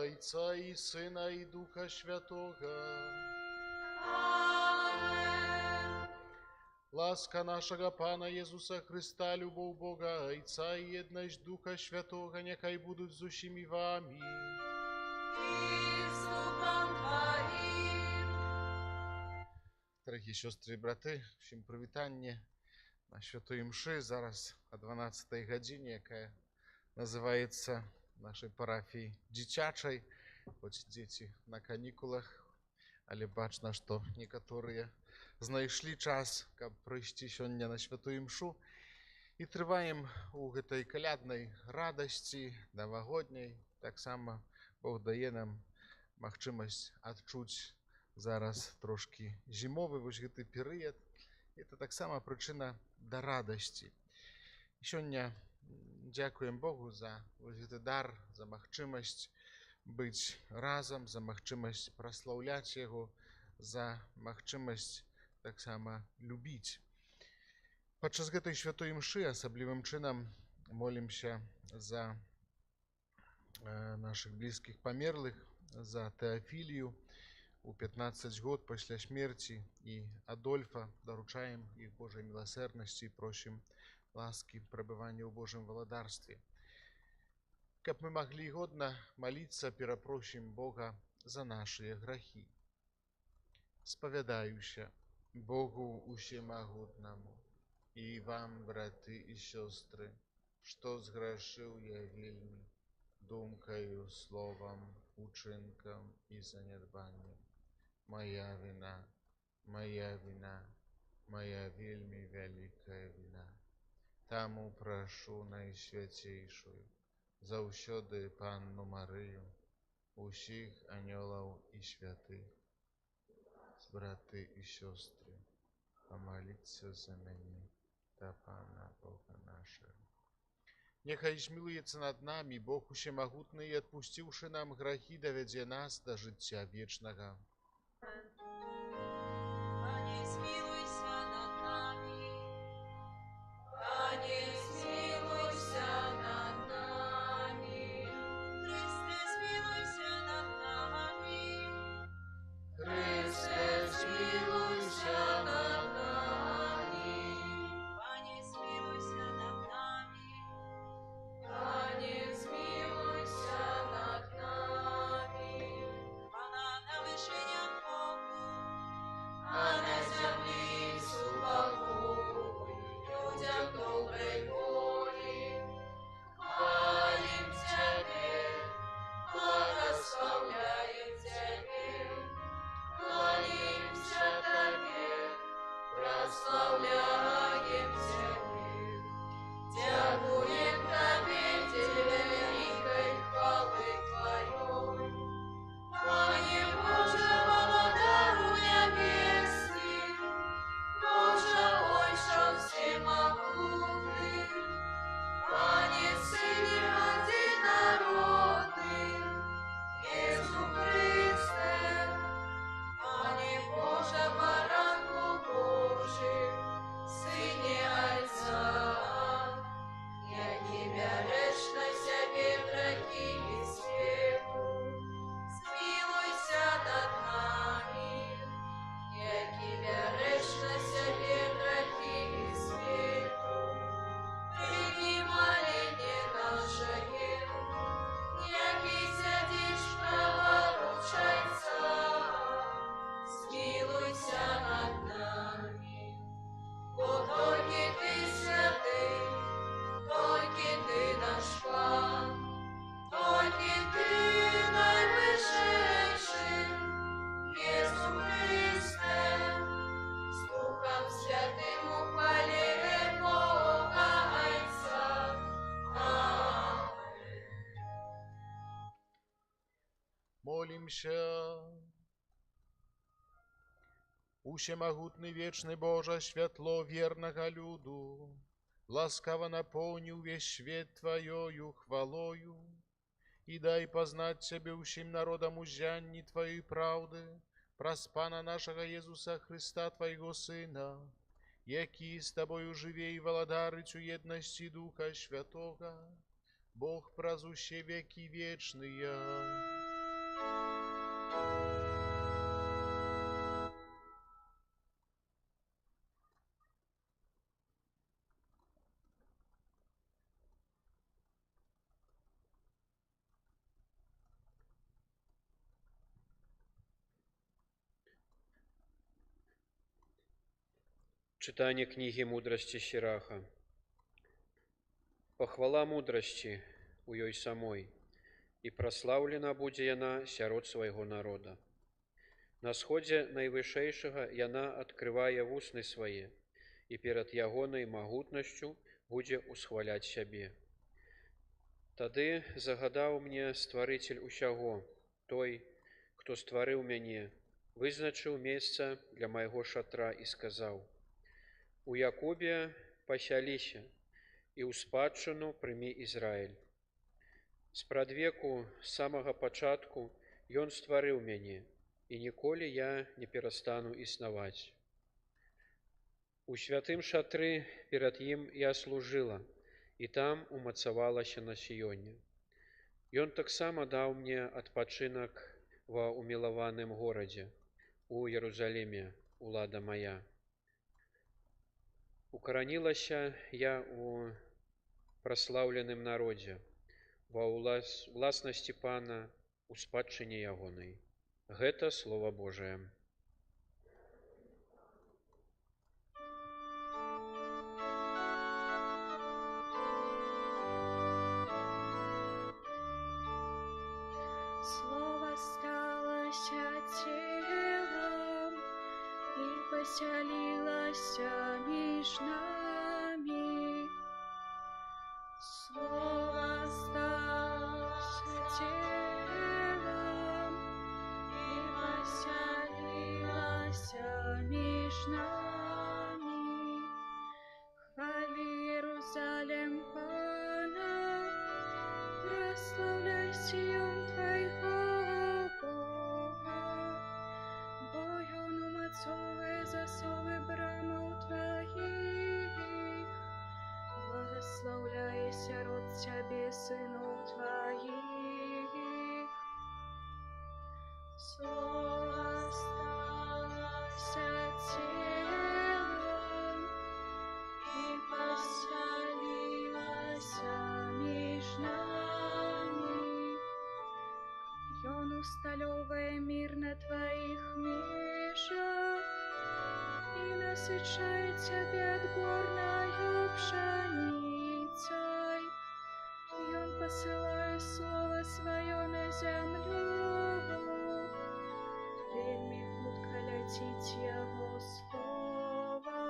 Отца и Сына и Духа Святого. Amen. Ласка нашего Пана Єсуса Христа, любов Бога, Отца и єдність Духа Святого, нехай будуть з усіми вами. И с Духом Твоим. Дорогі сестри і брати, всім привітання на Святої Мши. Зараз о 12-й годині, яка називається в нашій парафії дитячой. Хоч діти на канікулах, але бачно, що некоторі знайшли час, каб прийти сьогодні на Святую Мшу. І триваємо у гэтай каляднай радасці навагодняй. Так само Бог дае нам магчымасць адчуць зараз трошки зімовы вось гэты перыяд. Это таксама прычына да радасці. Сёння дзякуем Богу за вось гэты дар, за магчымасць быць разам, за магчымасць праслаўляць яго, за магчымасць таксама любіць. Падчас гэтай святой мшы асаблівым чынам молімся за наших блізкіх памерлых, за Теофілію. У 15 год пасля смерти и Адольфа даручаем их Божьей милосердности и просим ласки пребывания в Божьем владарстве. Каб мы могли годно молиться, перепросим Бога за наши грехи. Споведаюся Богу Усемогутному и вам, браты и сестры, что сгрешил я вельми думкою, словом, учинком и занедбанием. Моя вина, моя вина, моя вельми великая вина. Тому прошу Найсвятейшую, заўсёды Панну Марию, усіх анёлаў и святых, браты и сестры, помолиться за меня, да Пана Бога нашего. Нехай змилуется над нами Бог Усемогутный, и отпустивший нам грехи, доведе нас до життя вечного. Пане, смилуйся над нами. Пане, смилуйся над нами. Христе, смилуйся над нами. Христе, смилуйся над нами. Пане, смилуйся над нами. Пане, смилуйся над нами. Хвала на вишенях Богу, а на землі супокой людям доброй воли. Хвалим Тебе, благословляем Тебе, молимся Тебе, прославляем Тебе. Дякуем Тебе, великой хвалы Твоей. Пане Боже, володару небесный, Боже, Ой, что всемогутный, Пане, Сыне одинородный, Иисус Христе, Пане Боже, баранку Божий, Сыне Отца, які береш на себе грехи і світу, змилуйся над нами, які береш на себе грехи і світу, прийми моління наше, який сидиш праворуч Отця, змилуйся над нами, бо тільки Ти святий, тільки Ти наш Пан, тільки Ти найвищий, Ісус Христе, з Духом Святим у хвалі Бога Отця. Аминь. Молимся. Усемогутный вечный Боже, светло верного люду, ласкаво наполни весь свет Твоею хвалою, и дай познать Тебе усім народам узянні Твоей правды, праз Пана нашего Иисуса Христа, Твоего Сына, який з Тобою живе и владарить у едности Духа Святого, Бог праз усе веки вечные. Чытанне кнігі мудрасці Сіраха. Пахвала мудрасці у ёй самой, і праслаўлена будзе яна сярод свайго народа. На сходзе найвышэйшага яна адкрывае вусны свае, і перад ягонай магутнасцю будзе ўсхваляць сябе. Тады загадаў мне стварыцель усяго, той, хто стварыў мяне, вызначыў месца для майго шатра і сказаў: у Якубе пасяліся, і ў спадчыну прымі Ізраіль. Спрадвеку, з самага пачатку, ён стварыў мяне, і ніколі я не перастану існаваць. У святым шатры перад ім я служыла, і там умацавалася на Сіёне. Ён таксама даў мне адпачынак ва ўмілаваным горадзе, у Єрусаліме, улада мая. Укаранілася я у праслаўленым народзе, ва ўласнасці Пана, у спадчыне ягонай. Гэта Слова Божае. Слово сталося телом и поселилося між нами. Слово сталося телом и поселилося між нами. Хвали Иерусалим Пана, прославляй Сион Твоего Бога, бо ён умацовує засови брамаў Твоих, благословляй сярод Цябе сынов Твоих. Слово сталося телом и поселилося між нами. Ён усталёвывае мир на Твоих межах и насыщает Цябе отборною пшеницей. Ён посылает слово свое на землю, вельми хутка ляціць яго слово.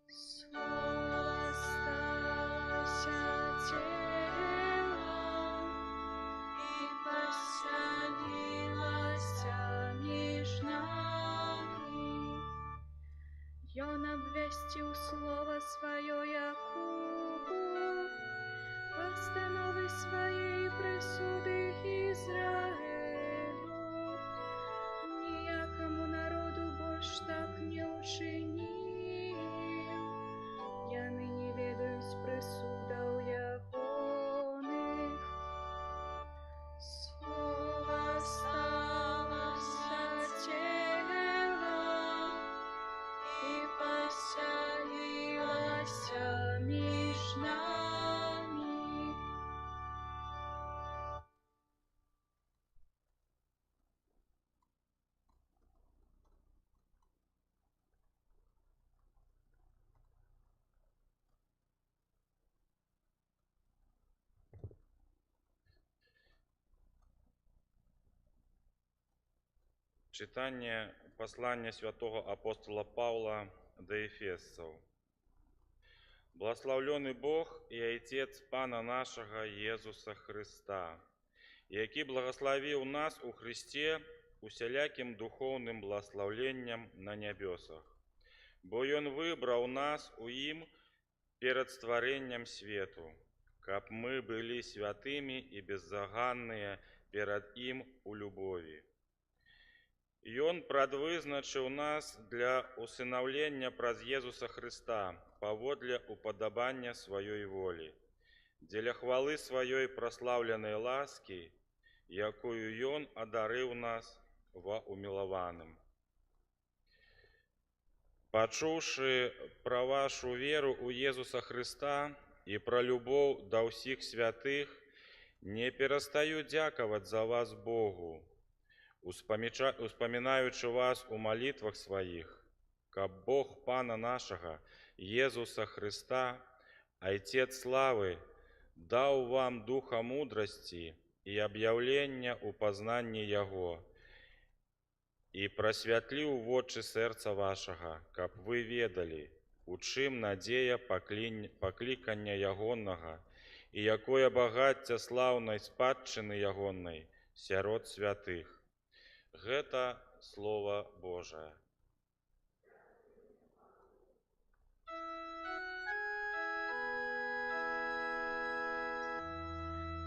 Слово сталося телом и поселилося між нами. Ён обвестил слово свое Якубу, постановы своей присуды Израилю. Ніякому народу больш так не учинил. Яны не ведаюць присудаў ягоных. Слово сталося телом и поселилося між нами. Читание послания святого апостола Павла до Ефесцев. Благословленный Бог и Отец Пана нашего Иисуса Христа, які благословил нас у Христе усяляким духовным благословением на небесах, бо Он выбрал нас у Им перед створением свету, как мы были святыми и беззаганные перед Им у любови. И Он предвызначил нас для усыновления праз Иисуса Христа поводле уподобания Своей воли, для хвалы Своей прославленной ласки, якую Ён адарыў нас ва умілаваным. Пачуўшы пра вашу веру ў Езуса Хрыста і пра любоў да ўсіх святых, не перастаю дзякаваць за вас Богу, успамінаючы вас у малітвах сваіх, каб Бог Пана нашага Езуса Хрыста, Айцец славы, даў вам духа мудрасці і аб'яўлення ў пазнанні Яго, і прасвятліў вочы сэрца вашага, каб вы ведалі, у чым надзея паклікання Ягонага і якое багацце слаўнай спадчыны Ягонай сярод святых. Гэта Слова Божае.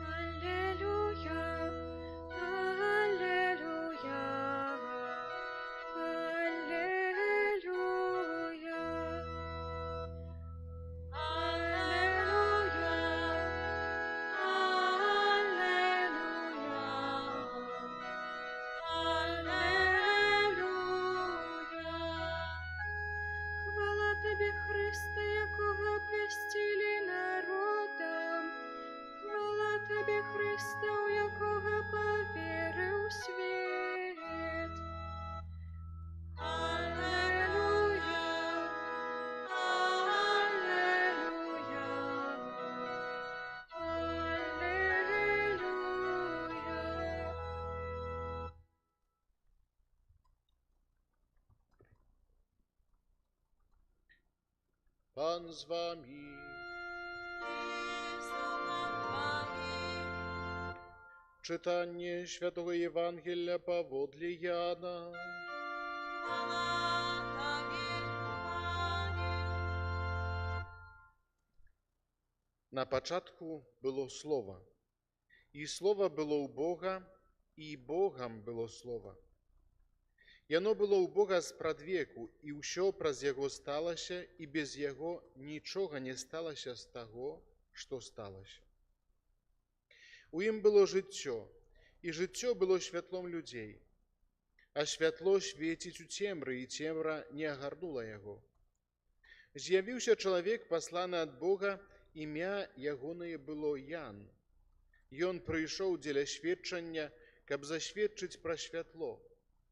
Аллилуйя, аллилуйя, аллилуйя, аллилуйя, аллилуйя. Хвала Тобі, Христе, якого обвістили народам. Хвала Тобі, Христе, у якого повірив світ. Аллилуйя, аллилуйя, аллилуйя. Пан з вами. І з духом Твоїм. Читання Святого Євангелія паводле Яна. Хвала Тобі, Пане. На початку було Слово, і Слово було у Бога, і Богом було Слово. Яно було у Бога спрадвеку, і ўсё праз Яго сталася, і без Яго нічога не сталася з таго, што сталася. У ім было жыццё, і жыццё было святлом людзей. А святло свеціць у цемры, і цемра не агарнула яго. З'явіўся чалавек, пасланы ад Бога, імя ягонае было Ян. Ён прыйшоў дзеля сведчання, каб засведчыць пра святло,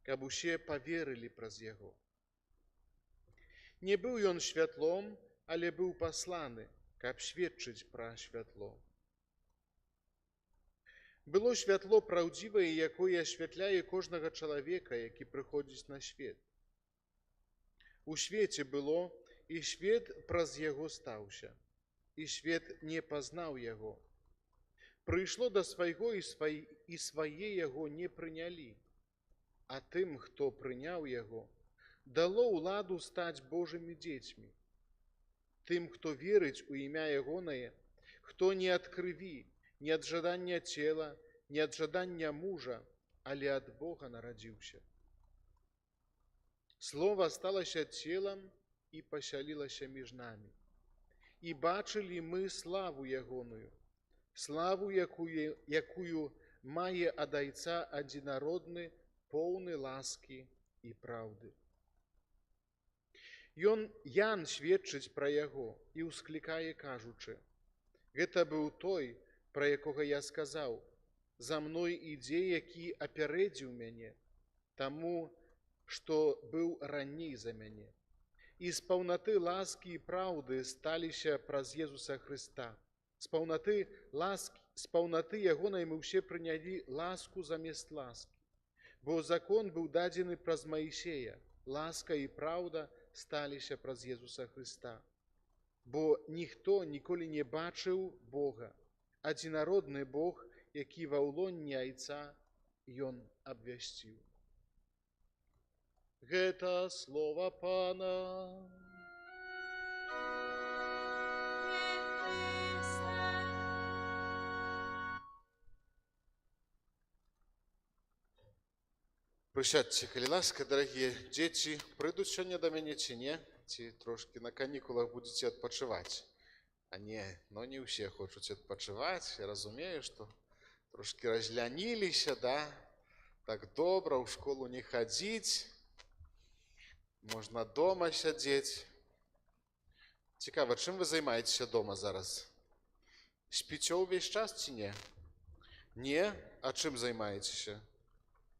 каб усе паверылі праз яго. Не быў ён святлом, але быў пасланы, каб сведчыць пра святло. Было святло праўдзівае, якое асвятляе кожнага чалавека, які прыходзіць на свет. У свеце было, і свет праз яго стаўся, і свет не пазнаў яго. Прыйшло да свайго, і свае яго не прынялі. А тым, хто прыняў яго, дало ўладу стаць Божымі дзецьмі. Тым, хто верыць у імя ягонае, хто не ад крыві, не ад жадання цела, не ад жадання мужа, але ад Бога нарадзіўся. Слова сталася целам і пасялілася між намі. І бачылі мы славу ягоную, славу, якую мае ад Айца адзінародны, поўны ласкі і праўды. Ян сведчыць пра яго і ўсклікае, кажучы: гэта быў той, пра якога я сказаў: за мной ідзе, які апярэдзіў мяне, таму, што быў раней за мяне. І з паўнаты ласкі і праўды сталіся праз Езуса Хрыста. З паўнаты ягонай мы ўсе прынялі ласку замест ласкі. Бо закон быў дадзены праз Маісея, ласка і праўда сталіся праз Езуса Хрыста. Бо ніхто ніколі не бачыў Бога, адзінародны Бог, які ва ўлонні Айца Ён абвясціў. Гэта слова Пана. Прысядьце, калі ласка, дарагія дзеці, прыйдуць сёння да мяне ці не, ці трошкі на канікулах будзеце адпачываць. А не, но не ўсе хочуць адпачываць. Я разумею, што трошки разляніліся, да? Так добра, ў школу не хадзіць, можна дома сядзець. Цікава, чым вы займаецеся дома зараз? Спіце ўвесь час ці не? Не? А чым займаецеся?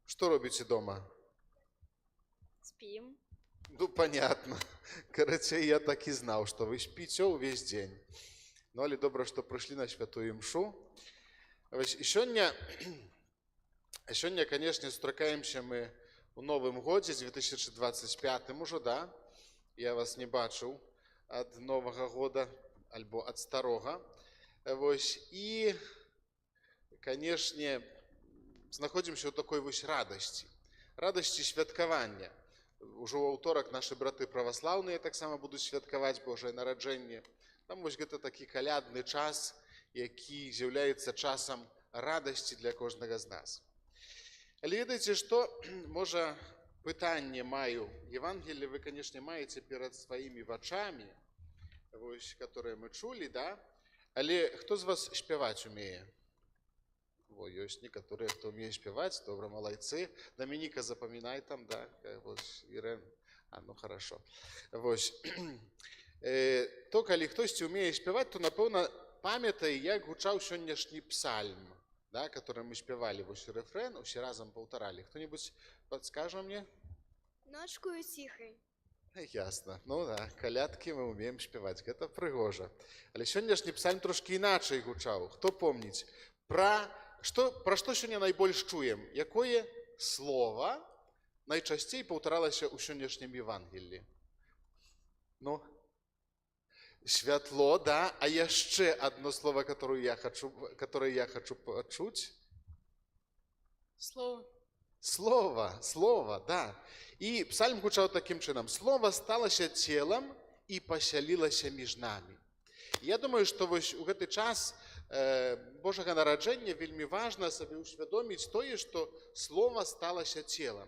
Што робіце дома? Спим. Ну, понятно. Карацей, я так і знаў, што вы спіце ўвесь дзень. Ну, але добра, што прыйшлі на святую імшу. Вось, і сёння, канешне, сустракаемся мы у Новым годзе, 2025 ужо, да? Я вас не бачыў ад Новага года, альбо ад старога. Вось, і, канешне, знаходзімся ў такой вось радасці. Радасці святкавання. Ужо ў аўторак нашы браты праваслаўныя таксама будуць святкаваць Божае нараджэнне. Там вось гэта такі калядны час, які з'яўляецца часам радасці для кожнага з нас. Але ведаеце, што, можа, пытанне маю. Евангелие вы, канешне, маеце перад сваімі вачамі, вось, которые мы чулі, да? Але хто з вас спяваць умее? Во, ёсць некаторыя, хто умее спяваць, добра, малайцы. Дамініка, запамінай там, да? Вось, Ірэн. Ну, хорошо. Вось. То, калі хтосьці умее спяваць, то, напэўна, памятае, як гучаў сённяшні псальм, да, который мы спявалі. Вось рэфрэн, усе разам паўтаралі. Хто-небудзь падскажа мне? Ночкою тихой. Ясна. Ну да, калядкі мы умеем спяваць. Гэта прыгожа. Але сённяшні псальм трошкі іначай гучаў. Хто помніць? Пра што сёння найбольш чуем? Якое слова найчасцей паўтаралася ў сённяшнім Евангеллі? Ну, святло, да? А яшчэ одно слово, которое я хочу почуть? Слово. Слово, да. І псальм гучаў такім чынам. Слово сталася целам і пасялілася між намі. Я думаю, што вось у гэты час Божага нараджэння вельмі важна сабе ўсвядоміць тое, што слово сталася целам.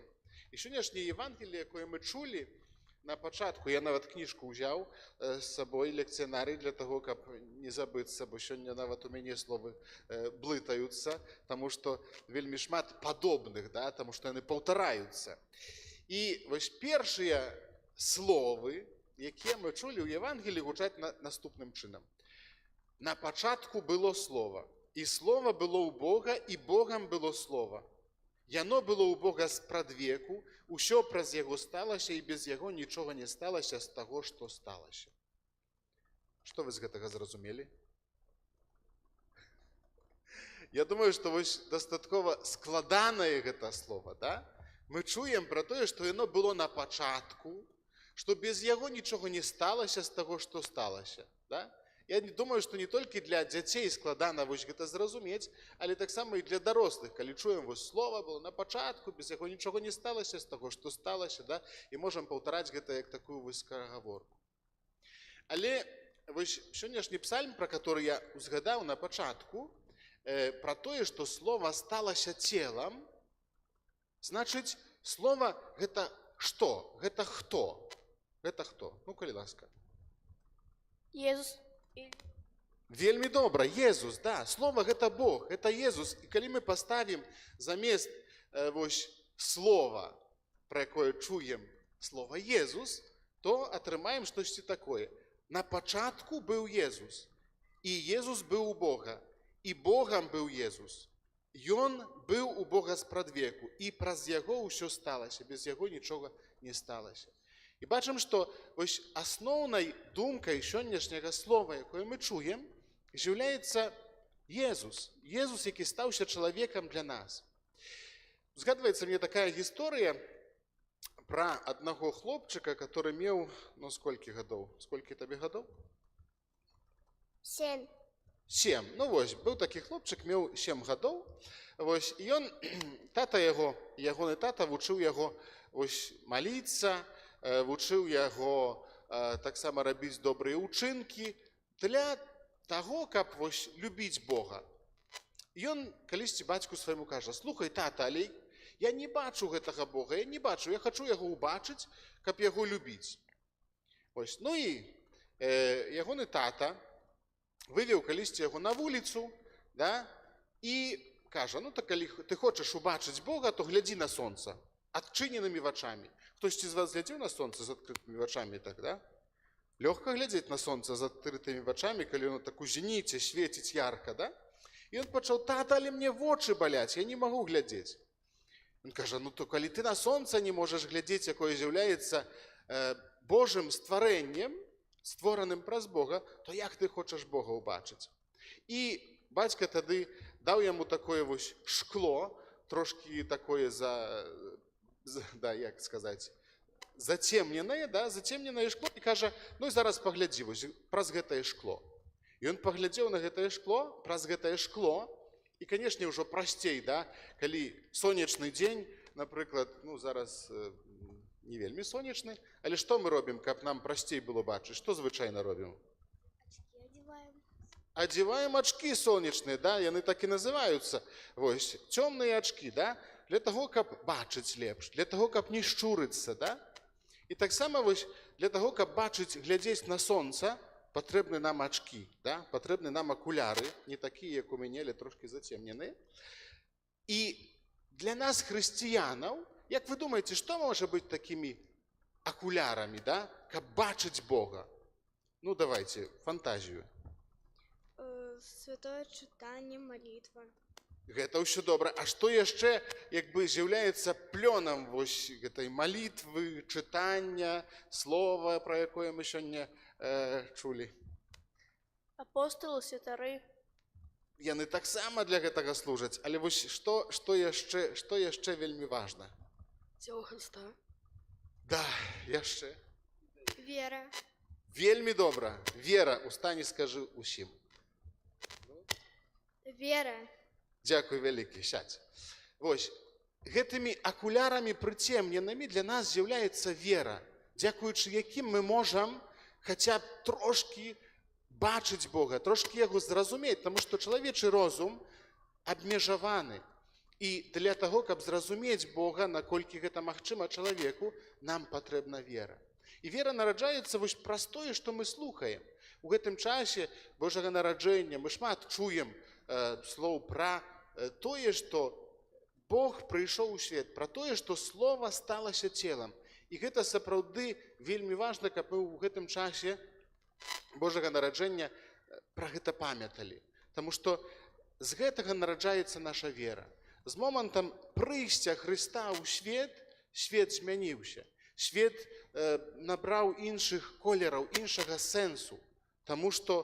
І сённяшняе Евангелие, якое мы чулі, на пачатку я нават кніжку ўзяў з сабой, лекцыянарый, для таго, каб не забыцца, бо сёння нават у мяне словы блытаюцца, таму што вельмі шмат падобных, да, таму што яны паўтараюцца. І вось першыя словы, якія мы чулі ў Евангеліі, гучаць наступным чынам. На пачатку было слово, і слово было ў Бога, і Богам было слово. Яно было ў Бога спрадвеку, усё праз яго сталася, і без яго нічога не сталася з таго, што сталася. Што вы з гэтага зразумелі? Я думаю, што вось дастаткова складанае гэта слово, да? Мы чуем пра тое, што яно было на пачатку, што без яго нічога не сталася з таго, што сталася, да? Я думаю, што не толькі для дзяцей складана вось гэта зразумець, але таксама і для дарослых, калі чуем вось слово было на пачатку, без яго нічога не сталася з таго, што сталася, да? І можам паўтараць гэта як такую вось скарагаворку. Але вось сённяшні псальм, пра который я узгадаў на пачатку, пра тое, што слово сталася целам, значыць, слово гэта што? Гэта хто? Гэта хто? Ну, калі ласка. Иисус. Вельмі добра, Езус, да. Слово гэта Бог, гэта Езус. І калі мы паставім замест вось слова, пра якое чуем слово Езус, то атрымаем штосьці такое. На пачатку быў Езус, і Езус быў у Бога, і Богам быў Езус. Ён быў у Бога спрадвеку, і праз яго ўсё сталася, без яго нічога не сталася. І бачым, што вось асноўнай думкай сённяшняга слова, якое мы чуем, з'яўляецца Езус. Езус, які стаўся чалавекам для нас. Згадваецца мне такая гісторыя пра аднаго хлопчыка, который меў, ну, сколькі гадоў? Сколькі табе гадоў? 7. 7. Ну вось, быў такі хлопчык, меў 7 гадоў. Вось, і ён, ягоны тата вучыў яго вось маліцца, вучыў яго таксама рабіць добрыя ўчынкі для таго, каб вось любіць Бога. Ён калісьці бацьку свайму кажа: слухай, тата, але я не бачу гэтага Бога, я не бачу, я хачу яго ўбачыць, каб яго любіць. Вось, ну і ягоны тата вывеў калісьці яго на вуліцу, да, і кажа, ну так калі ты хочаш убачыць Бога, то глядзі на сонца адчыненымі вачамі. Хтосьці з вас глядзеў на сонца з адкрытымі вачамі, так, да? Лёгка глядзець на сонца з адкрытымі вачамі, калі оно так у зеніце свеціць ярка, да? І ён пачаў: тата, але мне вочы баляць, я не магу глядзець. Ён кажа: ну то калі ты на сонца не можаш глядзець, якое з'яўляецца Божым стварэннем, створаным праз Бога, то як ты хочаш Бога ўбачыць? І бацька тады даў яму такое вось шкло, трошкі такое як сказаць, зацемненае, да, зацемненае шкло, і кажа: ну і зараз паглядзі вось праз гэтае шкло. І ён паглядзеў на гэтае шкло, праз гэтае шкло, і, канешне, ўжо прасцей, да, калі сонечны дзень, напрыклад, ну зараз не вельмі сонечны, але што мы робім, каб нам прасцей было бачыць? Што звычайна робім? Очки одеваем. Одеваем очки сонечныя, да, яны так і называюцца, вось, цёмныя очки, да, для таго, каб бачыць лепш, для таго, каб не шчурыцца, да. І таксама вось для таго, каб бачыць, глядзець на сонца, патрэбны нам очки, да, патрэбны нам акуляры, не такія, як у мяне, але трошкі зацемненыя. І для нас, хрысціянаў, як вы думаеце, што можа быць такімі акулярамі, да, каб бачыць Бога? Ну, давайте, фантазію. Святое читание, молитва. Гэта ўсё добра. А што яшчэ, як бы, з'яўляецца плёнам вось гэтай малітвы, чытання, слова, пра якое мы сёння чулі? Апостолы, святары. Яны таксама для гэтага служаць. Але вось што яшчэ вельмі важна? Цела Христа. Да, яшчэ. Вера. Вельмі добра. Вера, устань і скажы усім. Вера. Дзякуй вялікі, сядь. Вось, гэтымі акулярамі прыцемненымі для нас з'яўляецца вера, дзякуючы якім мы можам хаця б трошкі бачыць Бога, трошкі яго зразумець, таму што чалавечы розум абмежаваны. І для таго, каб зразумець Бога, наколькі гэта магчыма чалавеку, нам патрэбна вера. І вера нараджаецца вось праз тое, што мы слухаем. У гэтым часе Божага нараджэння мы шмат чуем слоў пра тое, што Бог прыйшоў у свет, пра тое, што слова сталася целам. І гэта сапраўды вельмі важна, каб мы ў гэтым часе Божага нараджэння пра гэта памяталі. Таму што з гэтага нараджаецца наша вера. З момантам прыйсця Хрыста ў свет, свет змяніўся. Свет набраў іншых колераў, іншага сэнсу. Таму што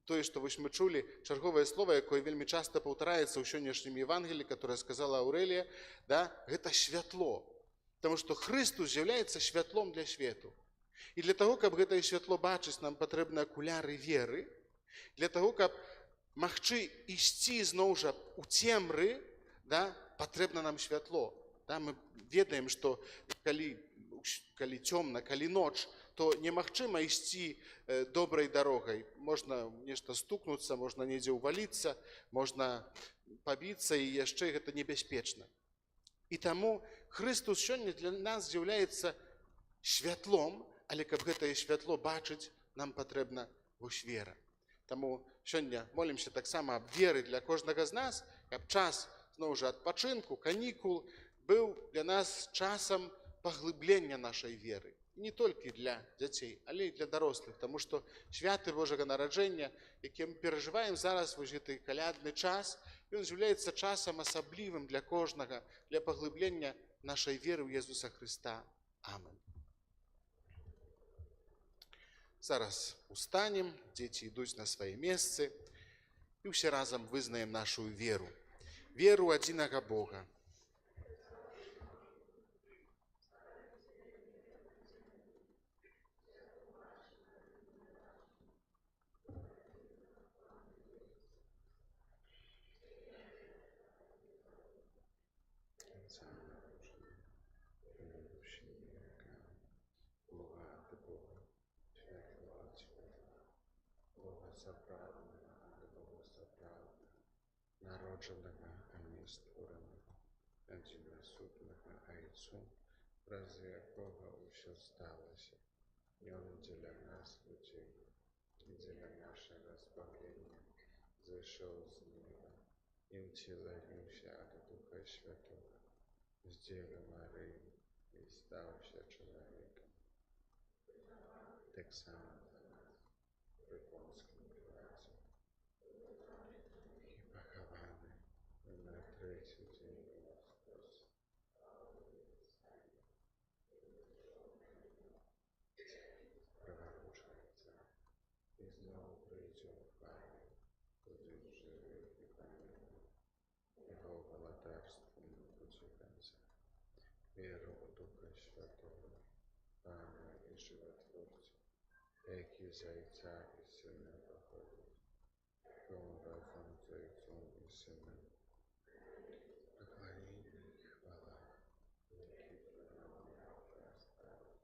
тое, што вось мы чулі, чарговае слова, якое вельмі часта паўтараецца ў сённяшнім Евангеліі, которое сказала Аўрэлія, да, гэта святло. Таму што Хрыстус з'яўляецца святлом для свету. І для таго, каб гэтае святло бачыць, нам патрэбны акуляры веры. Для таго, каб магчы ісці зноў жа у цемры, да, патрэбна нам святло. Да, мы ведаем, што калі цёмна, калі ноч, то немагчыма ісці добрай дарогай. Можна нешта стукнуцца, можна недзе ўваліцца, можна пабіцца, і яшчэ гэта небяспечна. І таму Хрыстус сёння для нас з'яўляецца святлом, але каб гэтае святло бачыць, нам патрэбна вось вера. Таму сёння молімся таксама аб веры для кожнага з нас, каб час, зноў жа, адпачынку, канікул быў для нас часам паглыблення нашай веры. Не толькі для дзяцей, але і для дарослых, таму што святы Божага нараджэння, які мы перажываем зараз вось гэты калядны час, ён з'яўляецца часам асаблівым для кожнага, для паглыблення нашай веры ў Езуса Хрыста. Амен. Зараз устанем, дзеці ідуць на свае месцы, і ўсе разам вызнаем нашу веру. Веру адзінага Бога. Народженага, а не створенага, адзінасутнага Айцу, праз якога ўсё сталася. Ён дзеля нас, людзей, і дзеля нашага збавлення зайшоў з неба и утелился от Духа Святого, с Девы Марии, и стався человеком. Так само при Понском Пилате, и похованы на третий день воскрес. Проворочается, и снова придет в славу, будет живых и помилует. Его володарством не будет конца. Веру в Духа Святого, Пана и Животворца, який за Отця і Сина походить, тому разом за Отцом і Сином. Поклонение и хвала, веки праведные оставят.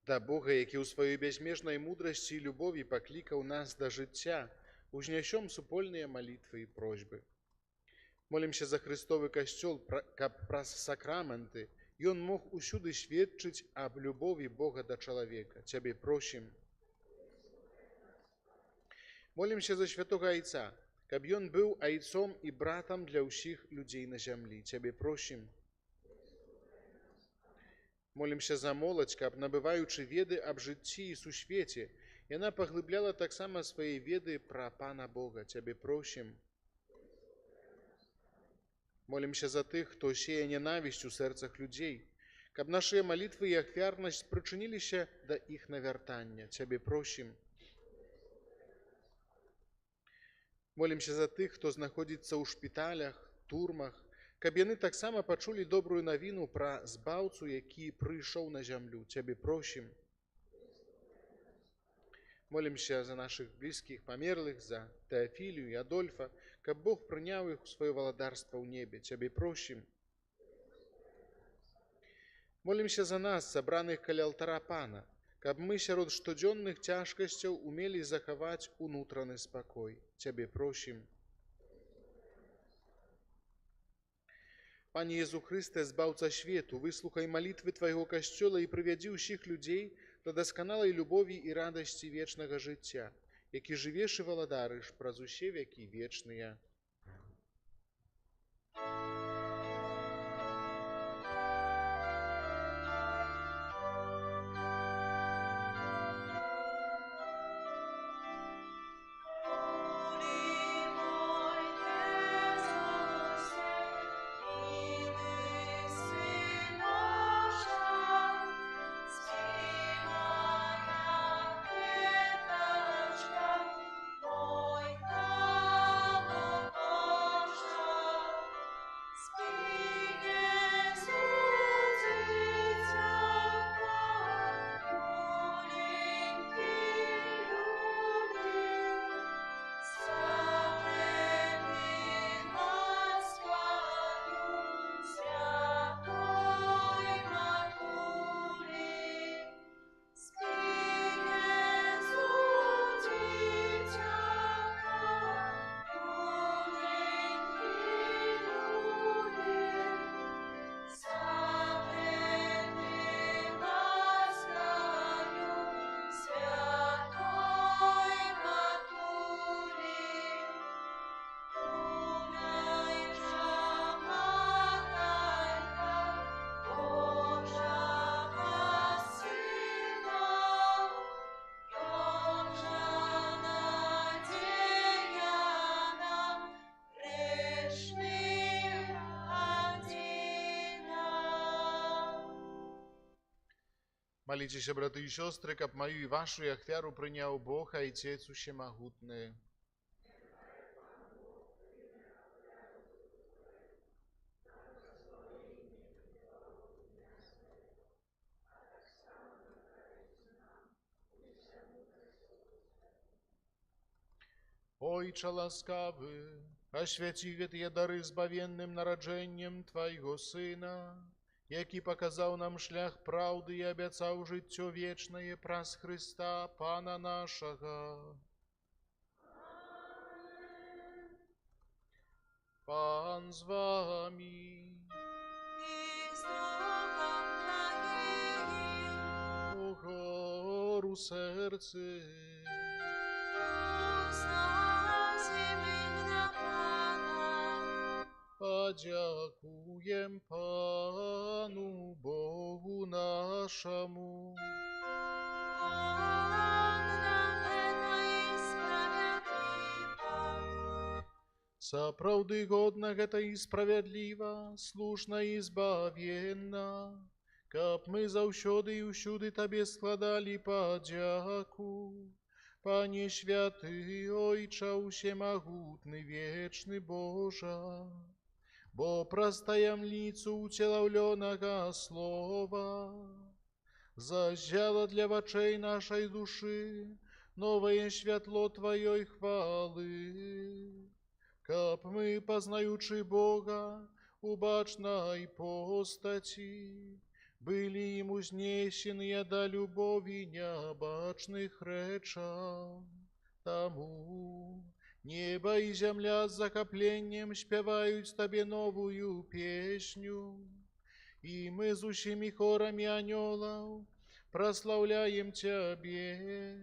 Да Бога, які ў сваёй бязмежнай мудрасці і любові паклікаў нас да жыцця, узнясём супольныя малітвы і просьбы. Молімся за Христовы касцёл, каб праз сакраменты ён мог усюды сведчыць аб любові Бога да чалавека. Цябе просім. Молімся за святога Айца, каб ён быў айцом і братам для ўсіх людзей на зямлі. Цябе просім. Молімся за моладзь, каб, набываючы веды аб жыцці і сусвеце, яна паглыбляла таксама свае веды пра Пана Бога. Цябе просім. Молімся за тых, хто сее ненавісць у сэрцах людзей, каб нашыя малітвы і ахвярнасць прычыніліся да іх навяртання. Цябе просім. Молімся за тых, хто знаходзіцца ў шпіталях, турмах, каб яны таксама пачулі добрую навіну пра збаўцу, які прыйшоў на зямлю. Цябе просім. Молімся за нашых блізкіх памерлых, за Теафілію і Адольфа, каб Бог прыняў іх у сваё валадарства ў небе. Цябе просім. Молімся за нас, сабраных каля алтара Пана, каб мы сярод штодзённых цяжкасцяў умелі захаваць унутраны спакой. Цябе просім. Пане Езу Хрысте, збаўца свету, выслухай малітвы Твайго касцёла і прывядзі ўсіх людзей да дасканалай любові і радасці вечнага жыцця, які жывеш і валадарыш праз усе векі вечныя. Молитесь, браты и сестры, каб мою и вашу и ахвяру принял Бог, Отец Всемогутный. Ойче ласкавы, освяти гэтыя дары збавенным нараджэннем Твайго Сына, які паказаў нам шлях праўды і абяцаў жыццё вечнае праз Хрыста, Пана нашага. Pan z wami. I z duchem Twoim. Pokoru sercy. Uznozimy na Pana. Подякуем Пану Богу нашему. Он праведна і справедлива. Сапраўды годна гэта і справядліва, слушна і збавенна, каб мы заўсёды і ўсюды Табе складалі падзяку. Пане святы, Ойча усемагутны, вечны Божа, бо праз таямніцу уцелаўлёнага слова зазяла для вачэй нашай душы новае святло Тваёй хвалы, каб мы, пазнаючы Бога у бачнай постаці, былі ім узнесеныя да любові нябачных рэчаў. Таму неба і зямля з захапленнем спяваюць Табе новую песню, і мы з усімі хорамі анёлаў праслаўляем Цябе,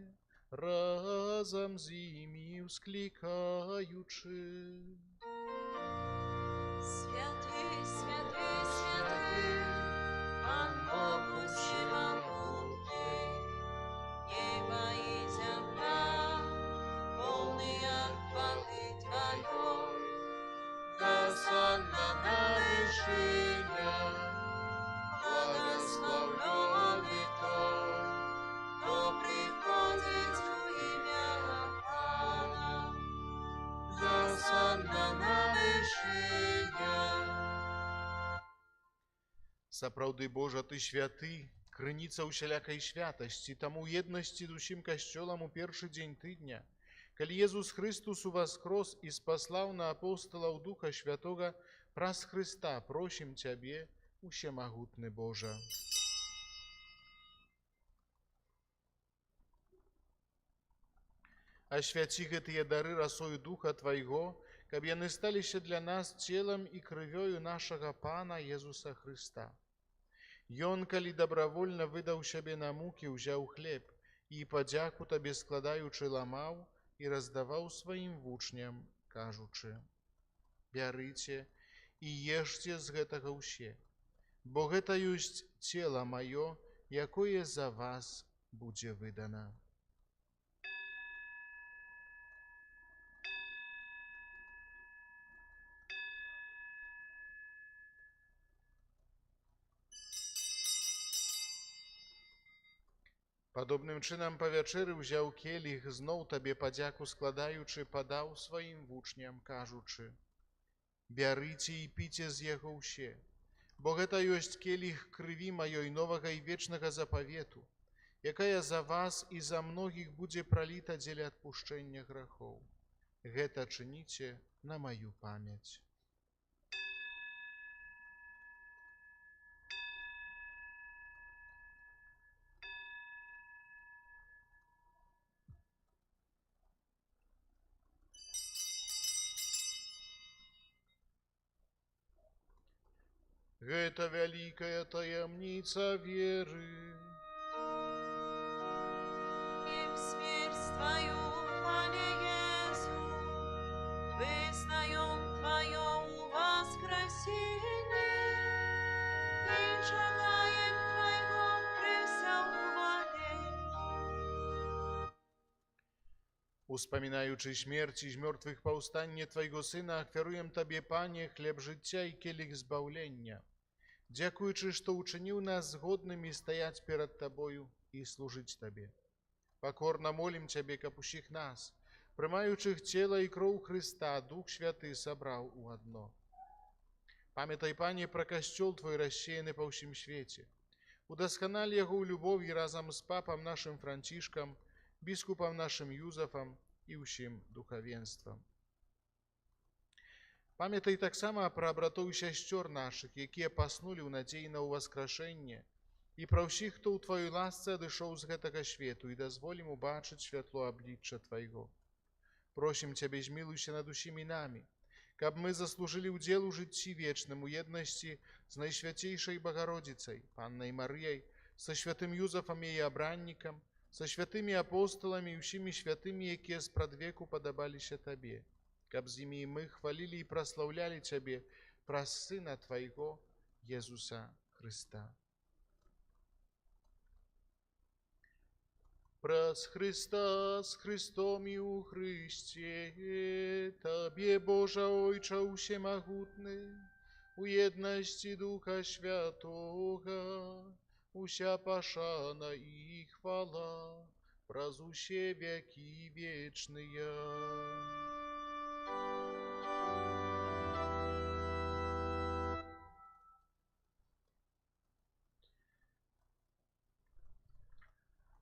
разам з імі ўсклікаючы. Святый, святый, святый, Пан Бог усемогутный, небо и земля, полные хвалы Твоей. Хосанна на вышинях, благословленный Той, кто приходит в имя Пана. Хосанна на вышинях. Сапраўды, Божа, Ты святы, крыніца ўсялякай святасці, таму єднасці з усім касцёлам у першы дзень тыдня, калі Езус Христус уваскрос і спаслаў на апосталаў Духа Святога праз Христа, просім Цябе, усемагутны Божа. Асвяці гэтыя дары расою Духа Твайго, каб яны сталіся для нас целам і крывёю нашага Пана Езуса Христа. Ён, калі добравольна выдаў сябе на мукі, узяў хлеб і, падзяку Табе складаючы, ламаў і раздаваў сваім вучням, кажучы: «Бярыце і ешце з гэтага ўсе, бо гэта ёсць цела маё, якое за вас будзе выдана». Падобным чынам па вячэры ўзяў келіх, зноў Табе падзяку складаючы, падаў сваім вучням, кажучы: «Бярыце і піце з яго ўсе, бо гэта ёсць келіх крыві маёй новага і вечнага запавету, якая за вас і за многіх будзе праліта дзеля адпушчэння грахоў. Гэта чыніце на маю памяць». Гэта вялікая таямніца веры. И в смерть Твою, Пане Иису, вызнаем Твое воскресение и желаем Твоего преуспевания. Успамінаючы смерць і з мёртвых паўстанне Твайго Сына, ахвяруем Табе, Пане, хлеб жыцця і келіх збаўлення, дзякуючы, што ўчыніў нас згоднымі стаяць перад Табою і служыць Табе. Пакорна молім Цябе, каб усіх нас, прымаючых цела і кроў Хрыста, Дух Святы сабраў у адно. Памятай, Пане, пра касцёл Твой рассеяны па ўсім свеце. Удасканаль яго ў любові разам з папам нашым Францішкам, біскупам нашым Юзафам і ўсім духавенствам. Памятай таксама пра братоў і сясцёр нашых, якія паснулі ў надзеі на ўваскрашэнне, і пра ўсіх, хто ў Тваёй ласцы адышоў з гэтага свету, і дазволім убачыць святло аблічча Твайго. Просім Цябе, змілуйся над усімі намі, каб мы заслужили ўдзел у жыцці вечным у еднасці з Найсвяцейшай Багародзіцай, Паннай Марыяй, са святым Юзафам яе абраннікам, са святымі апосталамі і ўсімі святымі, якія спрадвеку падабаліся Табе, каб з імі мы хвалілі і праслаўлялі Цябе праз Сына Твайго, Езуса Христа. Праз Христа, з Христом і у Христе, Табе, Божа Ойча усемагутны, у еднасці Духа Святога, уся пашана і хвала, праз усе векі вечныя.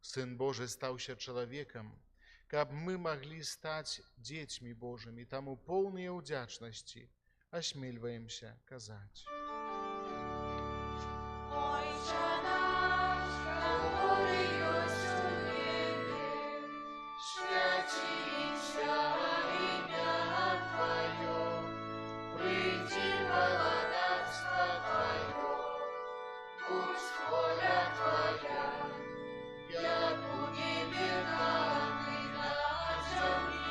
Сын Божий стаўся чалавекам, каб мы маглі стаць дзецьмі Божымі, таму поўныя ўдзячнасці асмельваемся казаць. Ojcze nasz, który jest w niebie, święcimy imię Twoje, przyjdź władztwo Twoje, будь воля Твоя, jak u niebie, tak i na ziemi.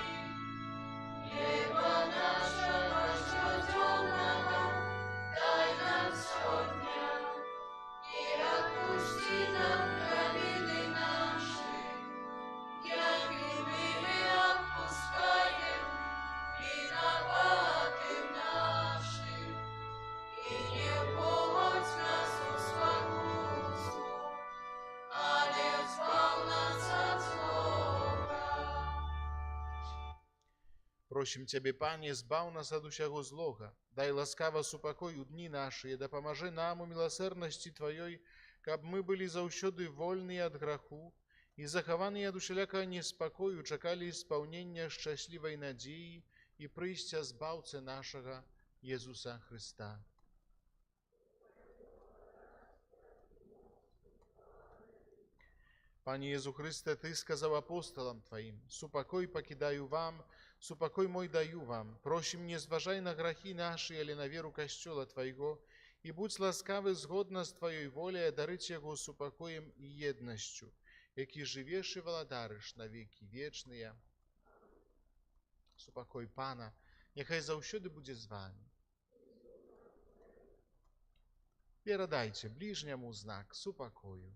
Chleba naszego codziennego daj nam сегодня, i odpuści nam winy nasze, jak i my odpuszczajem winowatym naszym. I nie wchodź nas w spokój, ale zbaw nas od złego. Просім Цябе, Пане, збаў нас ад усяго злога, дай ласкава супакой у дні нашыя, дапамажы нам у міласэрнасці Тваёй, каб мы былі заўсёды вольныя ад граху і захаваныя ад усялякага неспакою, чакалі спаўнення шчаслівай надзеі і прыйсця збаўцы нашага Езуса Христа. Пане Езу Христе, Ты сказаў апосталам Тваім: «Супакой пакідаю вам, супакой мой даю вам. Просім, не зважай на грахі нашы, але на веру Касцёла Твайго, і будь ласкавы згодна з Тваёй воляй дарыць яго супакоем і еднасцю, які жывеш і валадарыш на векі вечныя. Супакой Пана няхай заўсёды будзе з вамі. Перадайце бліжняму знак супакою».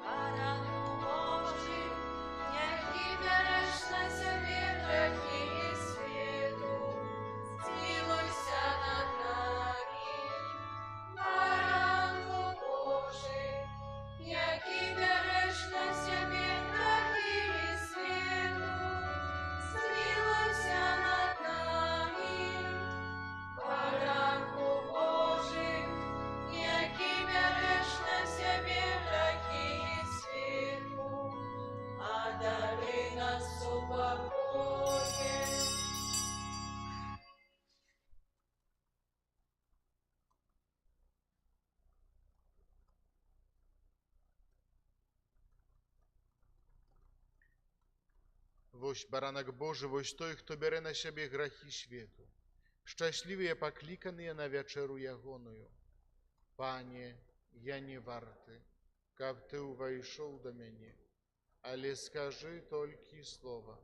Baranku Boży, niech Ty bierzesz na siebie grzechy światu, zmiłuj się nad nami. Baranku Boży, niech Ty bierzesz na siebie grzechy światu, zmiłuj się nad nami. Baranku Boży, niech Ty bierzesz na siebie grzechy światu, a daruj nas spokojem. Вось баранак Божы, вось той, хто бярэ на сябе грахі свету. Шчаслівыя пакліканыя на вячэру ягоную. Пане, я не варты, каб Ты ўвайшоў да мяне, але скажы толькі слова,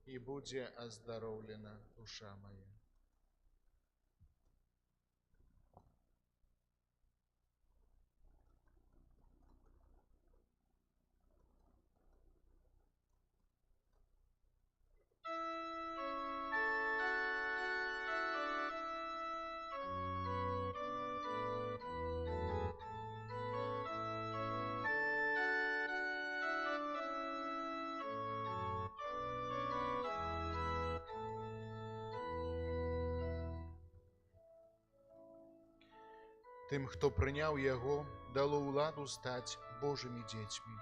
і будзе аздароўлена душа мая. Тым, хто прыняў яго, дало ўладу стаць Божымі дзецьмі.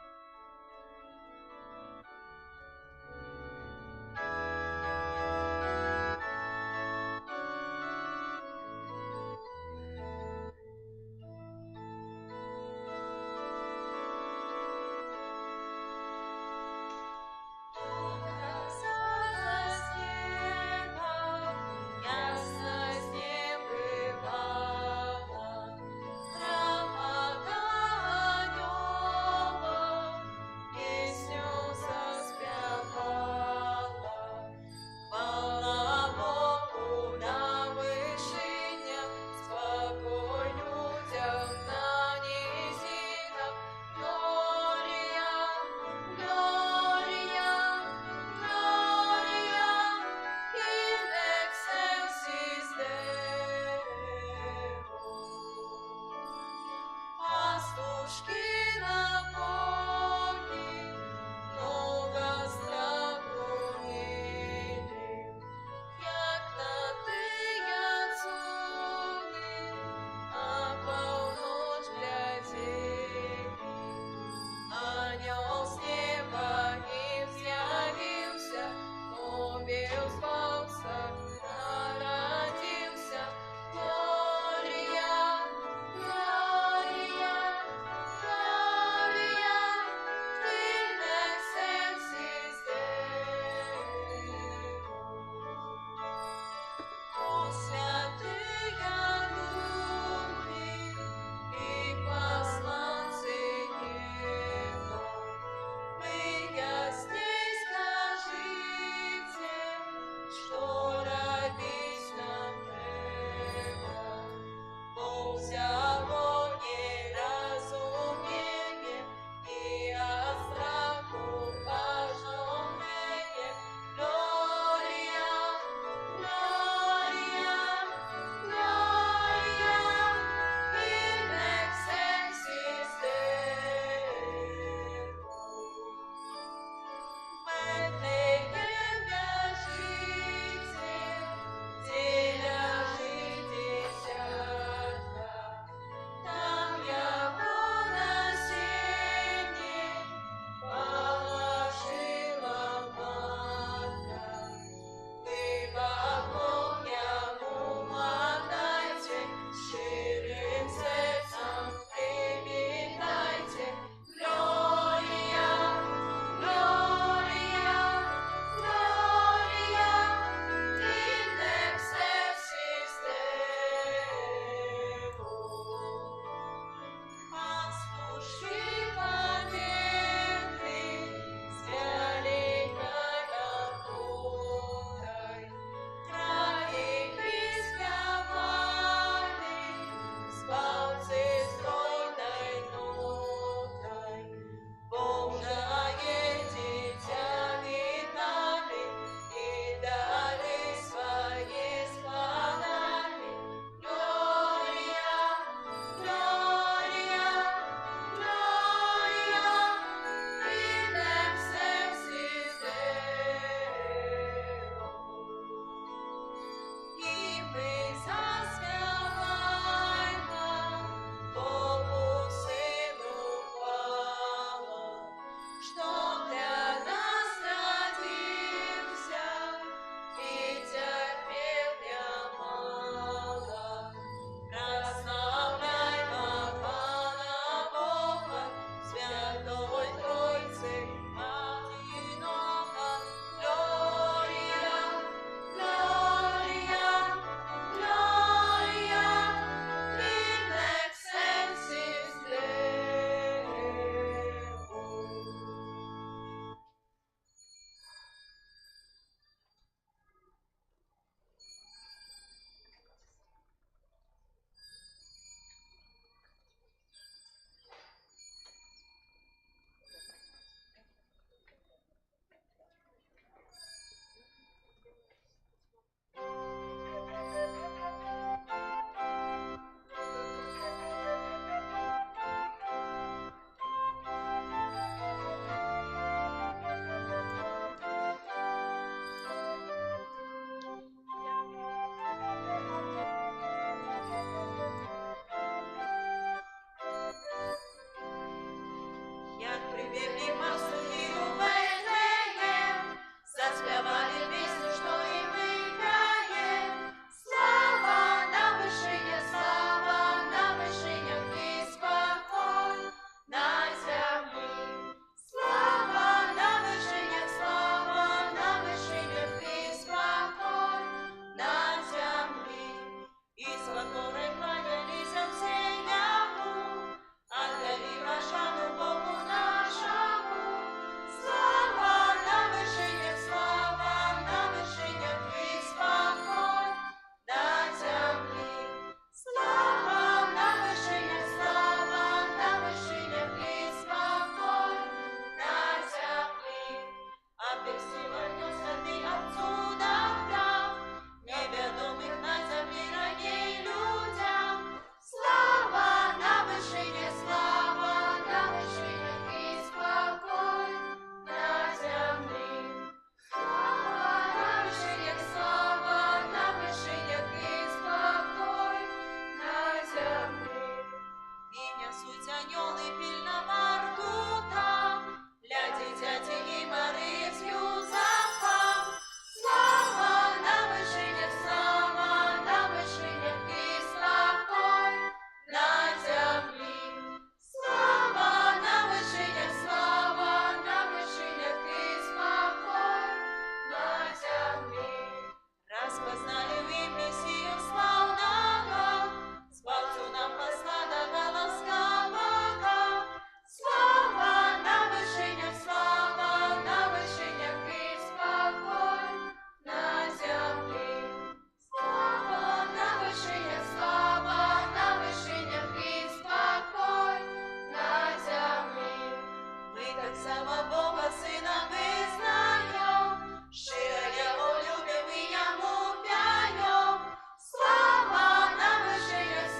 як сама Бога Сина визнаєм, щиро Його любим і Йому п'янем. Слава на вишенях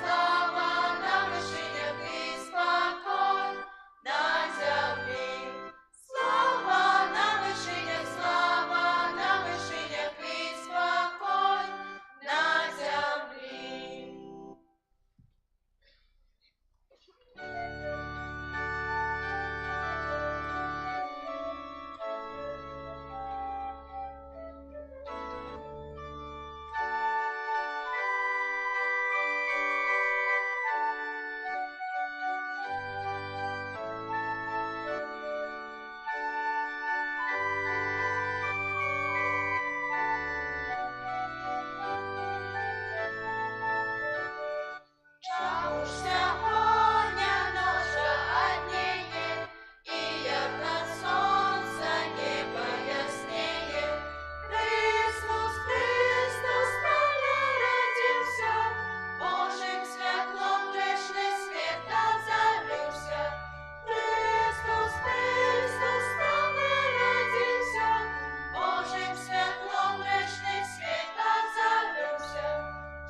і спокой на землі. Слава на вишенях і спокой на землі. Чому ж сьогодні наша одніє, і як на сонце небо ясніє? Христос, Христос нам народився, Божим світлом грішний світ озарився. Христос, Христос нам народився, Божим світлом грішний світ озарився.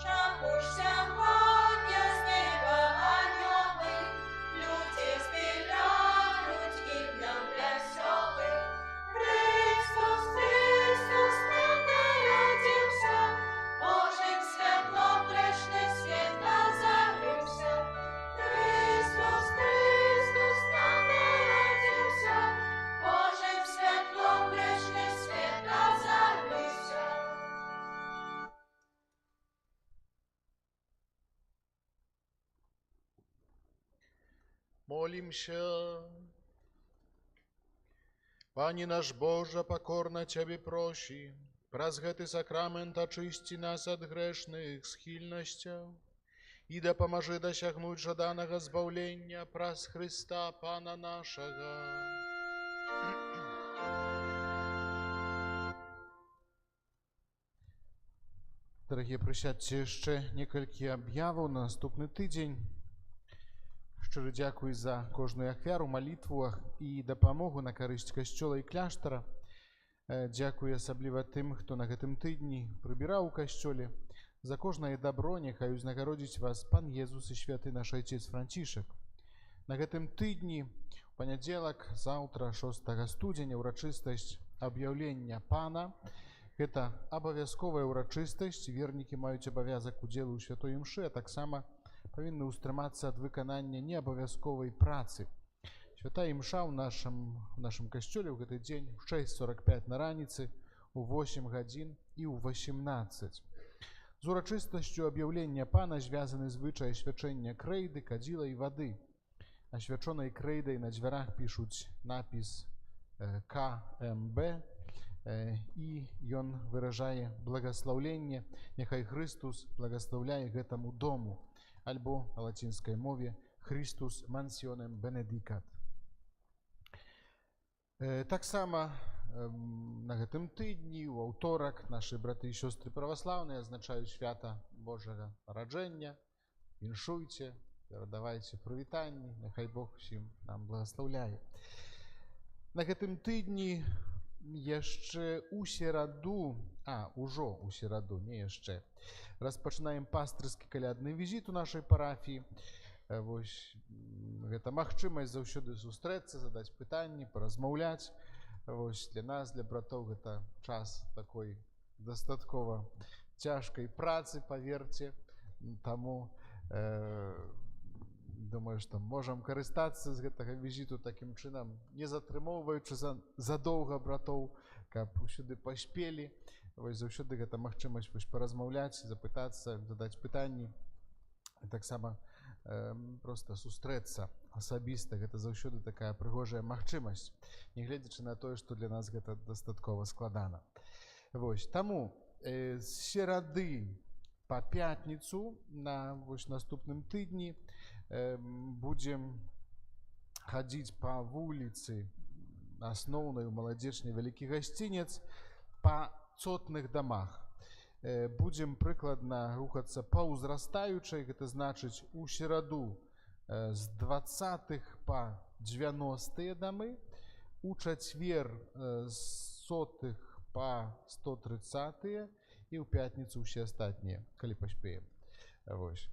Чому ж сьогодні з неба ангели, люди збирають гімном веселих? Христос, Христос нам народився, Божим світлом грішний світ озарився. Христос, Христос нам народився, Божим світлом грішний світ озарився. Молимся. Пане наш Боже, покорно Тебе просим, праз гэты сакрамент очисти нас от грешных схильностей и да поможи досягнуть жаданого збавления праз Христа Пана нашего. Дорогие, присядьте, ще некалькі об'яваў на наступны тыдзень. Шчыра дзякуй за кожную ахвяру, малітву і дапамогу на карысць касцёла і кляштара. Дзякуй асабліва тым, хто на гэтым тыдні прыбіраў у касцёле. За кожнае дабро няхай узнагародзіць вас Пан Езус і святы наш Айцец Францішак. На гэтым тыдні, у панядзелак, заўтра, 6 студзеня, урачыстасць аб'яўлення Пана. Гэта абавязковая ўрачыстасць, вернікі маюць абавязак удзелу ў святой імшы, а таксама павінны ўстрымацца ад выканання неабавязковай працы. Святая імша ў нашым касцёле ў гэты дзень у 6:45 на раніцы, у 8 гадзін і ў 18. З урачыстасцю аб'яўлення Пана звязаны звычай асвячэння крэйды, кадзіла і вады. Асвячонай крэйдай на дзвярах пішуць напіс КМБ, і ён выражае благаслаўленне, няхай Христус благаслаўляе гэтаму дому, альбо на лацінскай мове Christus mansionem benedicat. Таксама на гэтым тыдні, у аўторак, нашы браты і сёстры праваслаўныя адзначаюць свята Божага нараджэння. Віншуйце, перадавайце прывітанні, няхай Бог усім нам благаслаўляе. На гэтым тыдні яшчэ у сераду, ужо у сераду, не яшчэ, распачынаем пастырскі калядны візіт у нашай парафіі. Вось гэта магчымасць заўсёды сустрэцца, задаць пытанні, паразмаўляць. Вось для нас, для братоў, гэта час такой дастаткова цяжкай працы, паверце. Таму думаю, што можам карыстацца з гэтага візіту такім чынам, не затрымоўваючы задоўга братоў, каб усюды паспелі. Вось заўсёды гэта магчымасць паразмаўляць, запытацца, задаць пытанні. Таксама проста сустрэцца асабіста. Гэта заўсёды такая прыгожая магчымасць, нягледзячы на тое, што для нас гэта дастаткова складана. Вось, таму з серады па пятніцу на наступным тыдні будзем хадзіць па вуліцы асноўнай у маладзечнай вялікі гасцінец па цотных дамах. Будзем прыкладна рухацца па ўзрастаючай, гэта значыць у сераду з 20-х па 90-е дамы, у чацвер з 100 па 130 і ў пятніцу ўсе астатнія, калі паспеем. Вось.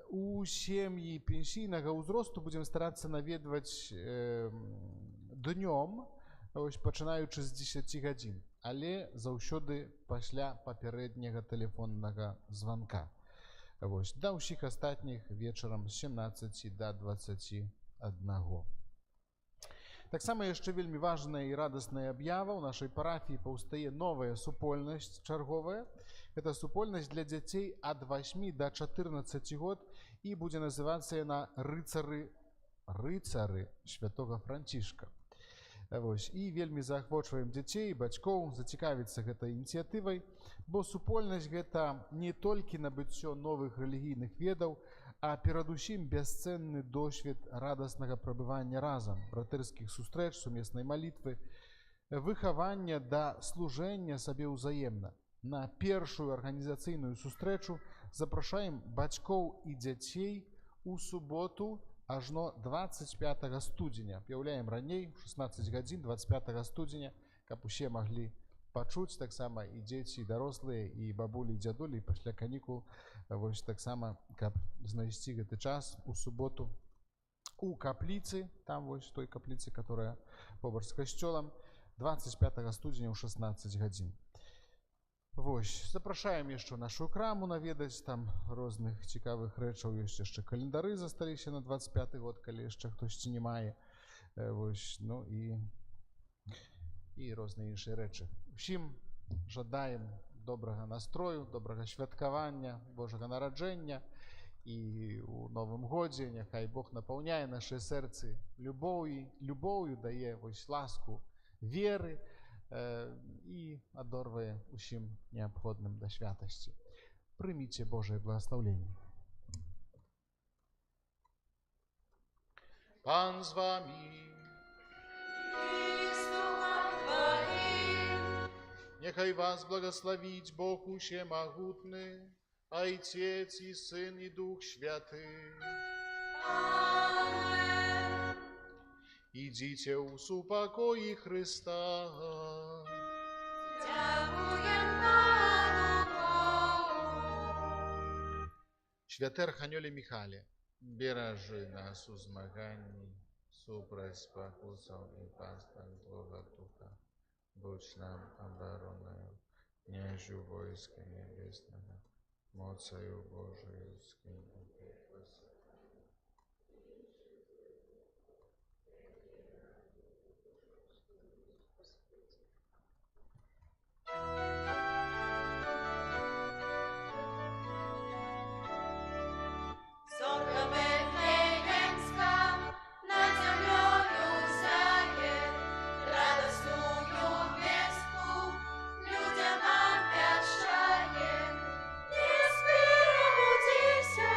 У сем'і пенсійнага ўзросту будзем старацца наведваць днём, пачынаючы з 10 гадзін, але заўсёды пасля папярэдняга тэлефоннага званка. Вось. Да ўсіх астатніх вечарам з 17 да 21. Таксама яшчэ вельмі важная і радасная аб'ява. У нашай парафіі паўстае новая супольнасць чарговая. Гэта супольнасць для дзяцей ад 8 да 14 год і будзе называцца яна рыцары святога Францішка. Вось. І вельмі заахвочваем дзяцей, бацькоў зацікавіцца гэтай ініцыятывай, бо супольнасць гэта не толькі набыццё новых рэлігійных ведаў, а перадусім бясцэнны досвед радаснага прабывання разам, братэрскіх сустрэч, сумеснай малітвы, выхавання да служэння сабе ўзаемна. На першую арганізацыйную сустрэчу запрашаем бацькоў і дзяцей у суботу ажно 25 студзеня. Аб'яўляем раней, 16 гадзін 25 студзеня, каб усе маглі пачуць, таксама і дзеці, і дарослыя, і бабулі, і дзядулі, і пасля канікул. Вось таксама, каб знайсці гэты час у суботу у капліцы, там вось той капліцы, которая побач з касцёлам, 25 студзеня ў 16 гадзін. Вось, запрашаем яшчэ нашу краму наведаць, там розных цікавых рэчаў, ёсць яшчэ календары засталіся на 25 год, калі яшчэ хтосьці не мае. Вось, ну і розныя іншыя рэчы. Усім жадаем добрага настрою, добрага святкавання Божага нараджэння, і у новым годзе няхай Бог напаўняе нашы сэрцы любоўю, дае вось ласку веры і адорвае усім неабходным да святасці. Прыміце Божае благаслаўленне. Пан з вамі. Нехай вас благословить Бог Усемогутный, Отец и Сын и Дух Святый. Amen. Идите у супокои Христа. Дякуєм Пану Богу. Святий Арханьолі Михайле, бережи нас у змаганні, супраць спокусов и пастан Твого Духа. Будь нам обороною, княжу войска небесного, моцею Божию скинь. Зорка Вифлеємська над землею сяє, радостную вестку людям обвящає. Не спи, пробудися,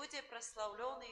будзе праслаўлёны.